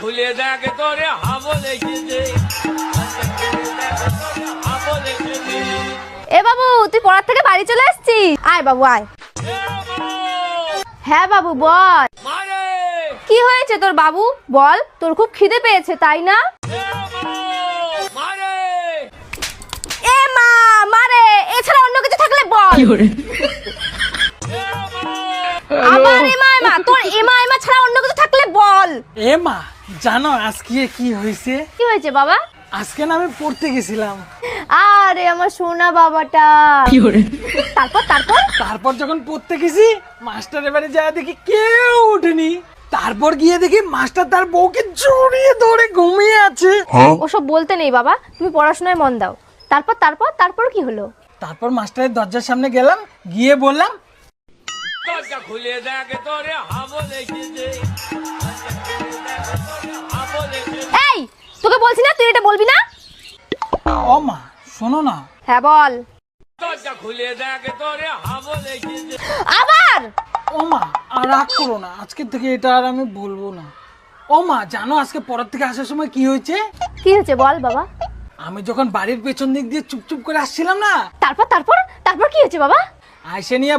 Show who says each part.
Speaker 1: খুলে দেখে তোরে হাবো লেগেছে।
Speaker 2: এ বাবু, তুই পড়ার থেকে বাড়ি চলে আসছিস? আয় বাবু আয়। হ্যাঁ বাবু বল। কি হয়েছে তোর বাবু? বল, তোর খুব খিদে পেয়েছে তাই না? এ মা মারে, এছাড়া অন্য কিছু থাকলে বল। আবার এমা এমা, তোর এমা এমা ছাড়া অন্য কিছু থাকলে বল।
Speaker 3: এ মা, জানো আজকে কি হয়েছে?
Speaker 2: কি হয়েছে বাবা?
Speaker 3: আজকে না আমি পড়তে গেছিলাম।
Speaker 2: আরে আমার সোনা বাবাটা। তারপর তারপর
Speaker 3: তারপর যখন পড়তে গেছি, মাস্টারের বাড়ি যায় দেখি কেউ ওঠেনি। তারপর গিয়ে দেখি মাস্টার তার বউকে জড়িয়ে ধরে ঘুমিয়ে আছে।
Speaker 2: ওসব বলতে নেই বাবা, তুমি পড়াশোনায় মন দাও। তারপর তারপর তারপর কি হলো?
Speaker 3: তারপর মাস্টারের দরজার সামনে গেলাম, গিয়ে বললাম,
Speaker 1: দরজা খুলে দেখে তোরে হাবো লেগেছে।
Speaker 2: এই, তোকে বলছি না তুই এটা বলবি না?
Speaker 3: ও মা শোনো না।
Speaker 2: হ্যাঁ বল।
Speaker 1: দরজা খুলে দেখে তোরে হাবো লেগেছে।
Speaker 2: আবার
Speaker 3: ও মা, আর রাগ করো না, আজকে থেকে এটা আর আমি বলবো না। ও মা, জানো আজকে পড়ার থেকে আসার সময় কি হয়েছে?
Speaker 2: কি হয়েছে বল বাবা।
Speaker 3: আমি যখন বাড়ির পেছন দিক দিয়ে চুপচুপ করে আসছিলাম না,
Speaker 2: তারপর তারপর তারপর কি হয়েছে বাবা?
Speaker 3: আইসে নিয়ে